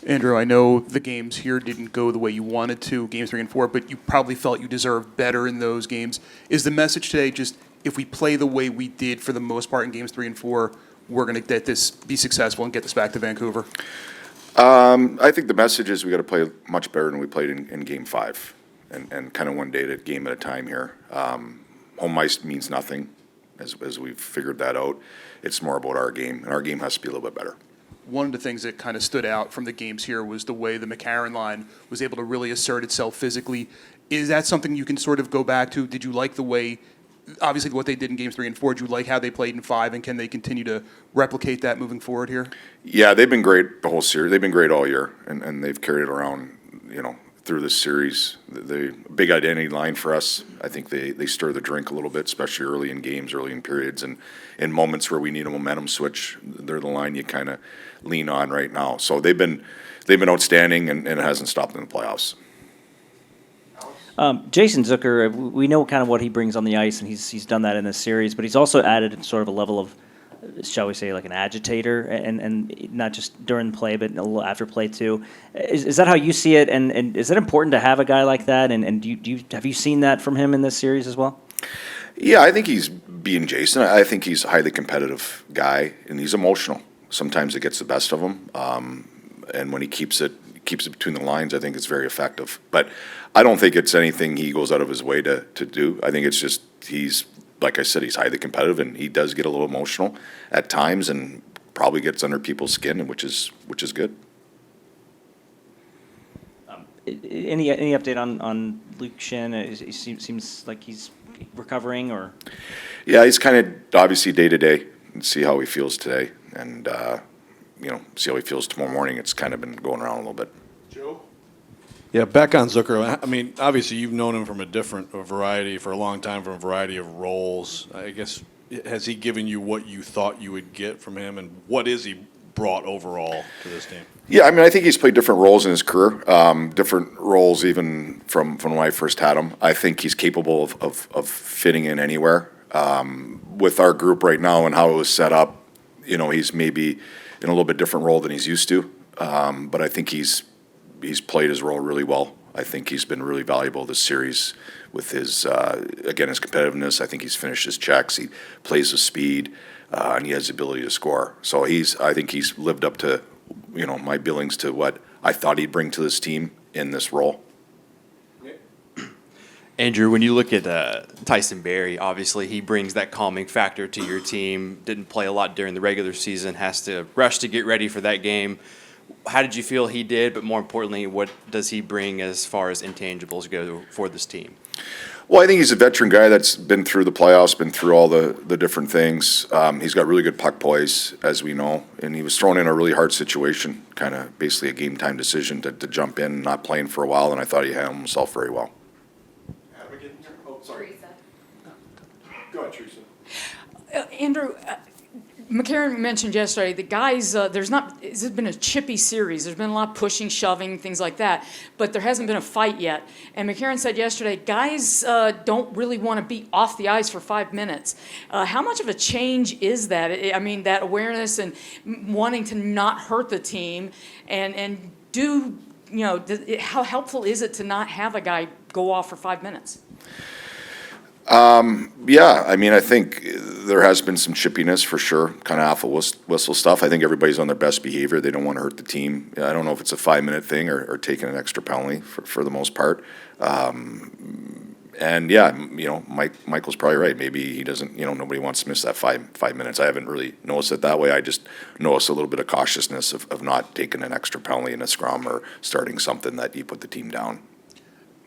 Andrew, I know the games here didn't go the way you wanted to, games 3 and 4, but you probably felt you deserved better in those games. Is the message today just if we play the way we did for the most part in games 3 and 4, we're going to get this, be successful and get this back to Vancouver? I think the message is we got to play much better than we played in Game 5, and kind of one day at a game at a time here. Home ice means nothing, as we've figured that out. It's more about our game, and our game has to be a little bit better. One of the things that kind of stood out from the games here was the way the McCarron line was able to really assert itself physically. Is that something you can sort of go back to? Did you like the way, obviously what they did in games 3 and 4, did you like how they played in 5, and can they continue to replicate that moving forward here? Yeah, they've been great the whole series. They've been great all year, and they've carried it around, through this series. The big identity line for us, I think they stir the drink a little bit, especially early in games, early in periods, and in moments where we need a momentum switch. They're the line you kind of lean on right now. So they've been outstanding, and it hasn't stopped in the playoffs. Jason Zucker, we know kind of what he brings on the ice, and he's done that in this series, but he's also added sort of a level of, shall we say, like an agitator, and not just during play, but a little after play too. Is that how you see it? And is it important to have a guy like that? And have you seen that from him in this series as well? Yeah, I think he's being Jason. I think he's a highly competitive guy, and he's emotional. Sometimes it gets the best of him, and when he keeps it between the lines, I think it's very effective. But I don't think it's anything he goes out of his way to do. I think it's just like I said, he's highly competitive, and he does get a little emotional at times, and probably gets under people's skin, which is good. Any update on Luke Shin? He seems like he's recovering, or? Yeah, he's kind of obviously day to day, and see how he feels today, and see how he feels tomorrow morning. It's kind of been going around a little bit. Joe? Yeah, back on Zucker. I mean, obviously you've known him from a variety for a long time, from a variety of roles. I guess, has he given you what you thought you would get from him, and what is he brought overall to this team? Yeah, I mean, I think he's played different roles in his career, different roles even from when I first had him. I think he's capable of fitting in anywhere. With our group right now and how it was set up, he's maybe in a little bit different role than he's used to. But I think he's played his role really well. I think he's been really valuable this series with his competitiveness. I think he's finished his checks. He plays with speed, and he has the ability to score. So I think he's lived up to, my billings to what I thought he'd bring to this team in this role. Andrew, when you look at Tyson Barrie, obviously he brings that calming factor to your team. Didn't play a lot during the regular season, has to rush to get ready for that game. How did you feel he did, but more importantly, what does he bring as far as intangibles go for this team? Well, I think he's a veteran guy that's been through the playoffs, been through all the different things. He's got really good puck poise, as we know, and he was thrown in a really hard situation, kind of basically a game-time decision to jump in, not playing for a while, and I thought he handled himself very well. Oh, sorry. Teresa. Go ahead, Teresa. Andrew, McCarron mentioned yesterday the guys, this has been a chippy series. There's been a lot of pushing, shoving, things like that, but there hasn't been a fight yet. And McCarron said yesterday, guys don't really want to be off the ice for 5 minutes. How much of a change is that? I mean, that awareness and wanting to not hurt the team, and how helpful is it to not have a guy go off for 5 minutes? Yeah, I mean, I think there has been some chippiness for sure, kind of alpha whistle stuff. I think everybody's on their best behavior. They don't want to hurt the team. I don't know if it's a 5-minute thing or taking an extra penalty for the most part. And yeah, Michael's probably right. Maybe he doesn't, nobody wants to miss that five minutes. I haven't really noticed it that way. I just noticed a little bit of cautiousness of not taking an extra penalty in a scrum or starting something that you put the team down.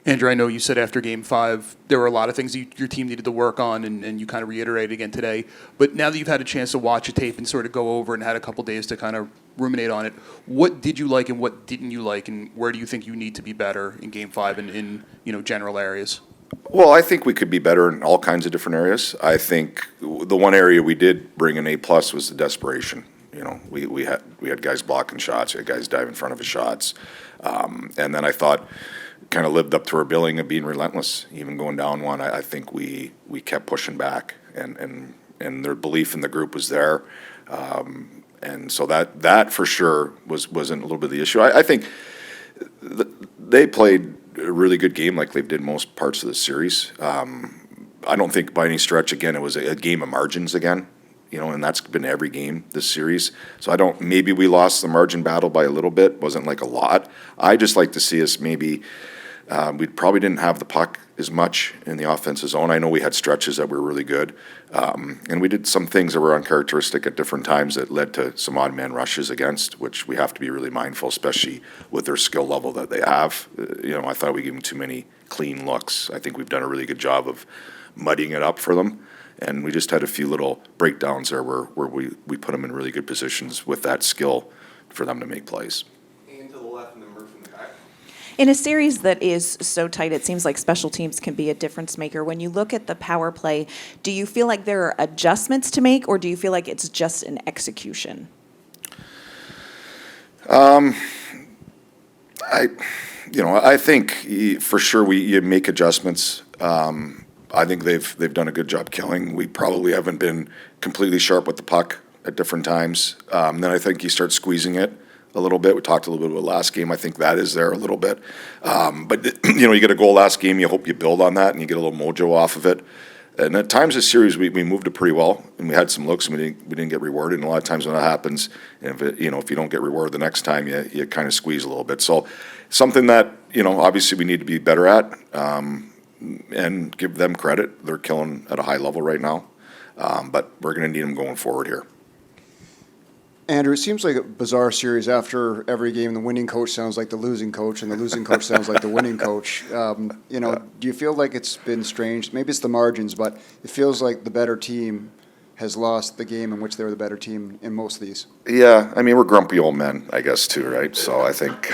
Andrew, I know you said after Game 5 there were a lot of things your team needed to work on, and you kind of reiterated again today. But now that you've had a chance to watch a tape and sort of go over and had a couple days to kind of ruminate on it, what did you like and what didn't you like, and where do you think you need to be better in Game 5 and in general areas? Well, I think we could be better in all kinds of different areas. I think the one area we did bring an A+ was the desperation. We had guys blocking shots, we had guys diving in front of his shots, and then I thought kind of lived up to our billing of being relentless. Even going down one, I think we kept pushing back, and their belief in the group was there. And so that for sure wasn't a little bit of the issue. I think they played a really good game like they did most parts of the series. I don't think by any stretch, again, it was a game of margins again, and that's been every game this series. So maybe we lost the margin battle by a little bit, wasn't like a lot. I just like to see us maybe, we probably didn't have the puck as much in the offensive zone. I know we had stretches that were really good, and we did some things that were uncharacteristic at different times that led to some odd man rushes against, which we have to be really mindful, especially with their skill level that they have. I thought we gave them too many clean looks. I think we've done a really good job of muddying it up for them, and we just had a few little breakdowns there where we put them in really good positions with that skill for them to make plays. And to the left and then Murph in the back. In a series that is so tight, it seems like special teams can be a difference maker. When you look at the power play, do you feel like there are adjustments to make, or do you feel like it's just an execution? I think for sure you make adjustments. I think they've done a good job killing. We probably haven't been completely sharp with the puck at different times. Then I think you start squeezing it a little bit. We talked a little bit about last game. I think that is there a little bit. But you get a goal last game. You hope you build on that and you get a little mojo off of it. And at times this series we moved it pretty well and we had some looks and we didn't get rewarded. And a lot of times when that happens, and if you don't get rewarded the next time, you kind of squeeze a little bit. So something that obviously we need to be better at. And give them credit. They're killing at a high level right now, but we're going to need them going forward here. Andrew, it seems like a bizarre series. After every game, the winning coach sounds like the losing coach, and the losing coach sounds like the winning coach. Do you feel like it's been strange? Maybe it's the margins, but it feels like the better team has lost the game in which they were the better team in most of these. Yeah, we're grumpy old men, I guess, too, right? So I think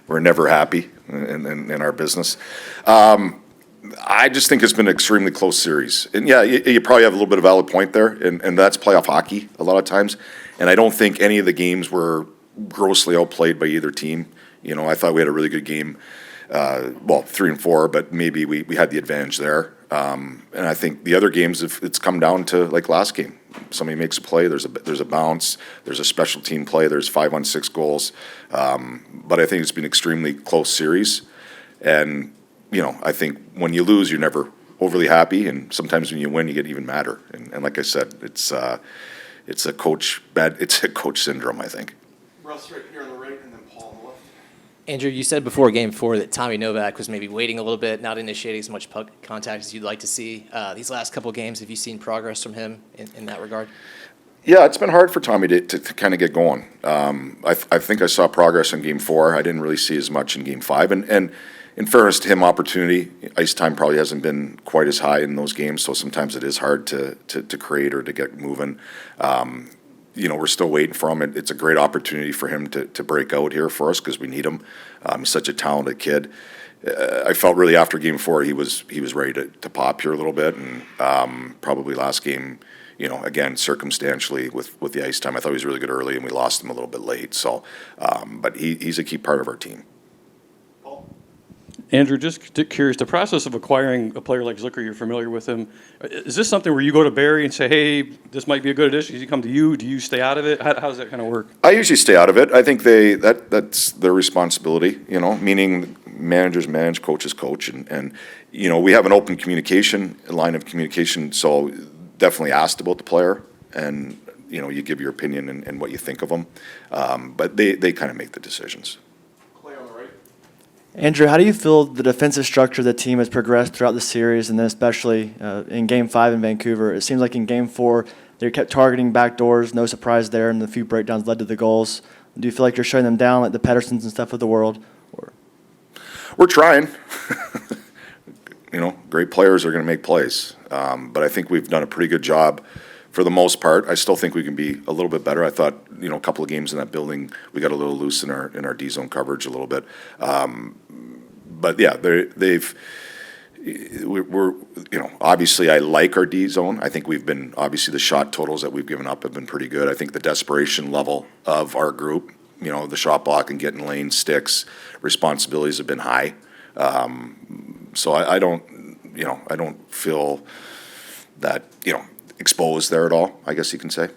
we're never happy in our business. I just think it's been an extremely close series. And yeah, you probably have a little bit of valid point there, and that's playoff hockey a lot of times. And I don't think any of the games were grossly outplayed by either team. I thought we had a really good game, 3 and 4, but maybe we had the advantage there. And I think the other games, if it's come down to like last game, somebody makes a play, there's a bounce, there's a special team play, there's 5-on-6 goals. But I think it's been an extremely close series. And, I think when you lose, you're never overly happy. And sometimes when you win, you get even madder. And like I said, it's a coach syndrome, I think. Russ right here on the right and then Paul on the left. Andrew, you said before Game 4 that Tommy Novak was maybe waiting a little bit, not initiating as much puck contact as you'd like to see. These last couple games, have you seen progress from him in that regard? Yeah, it's been hard for Tommy to kind of get going. I think I saw progress in Game 4. I didn't really see as much in Game 5. And in fairness to him, opportunity, ice time probably hasn't been quite as high in those games, so sometimes it is hard to create or to get moving. We're still waiting for him. It's a great opportunity for him to break out here for us because we need him. He's such a talented kid. I felt really after Game 4 he was ready to pop here a little bit, and probably last game, again, circumstantially with the ice time, I thought he was really good early and we lost him a little bit late. So, but he's a key part of our team. Andrew, just curious, the process of acquiring a player like Zucker, you're familiar with him. Is this something where you go to Barrie and say, hey, this might be a good addition? Does he come to you? Do you stay out of it? How does that kind of work? I usually stay out of it. I think that's their responsibility, meaning managers manage, coaches coach. And we have an open line of communication, so definitely asked about the player. And, you give your opinion and what you think of them. But they kind of make the decisions. Andrew, how do you feel the defensive structure of the team has progressed throughout the series, and then especially in Game 5 in Vancouver? It seems like in Game 4, they kept targeting backdoors, no surprise there, and the few breakdowns led to the goals. Do you feel like you're shutting them down, like the Pedersons and stuff of the world? Or? We're trying. Great players are going to make plays. But I think we've done a pretty good job for the most part. I still think we can be a little bit better. I thought, a couple of games in that building, we got a little loose in our D zone coverage a little bit. But yeah, we're obviously I like our D zone. I think we've been, obviously the shot totals that we've given up have been pretty good. I think the desperation level of our group, the shot block and getting lane sticks, responsibilities have been high. So I don't feel that, exposed there at all, I guess you can say.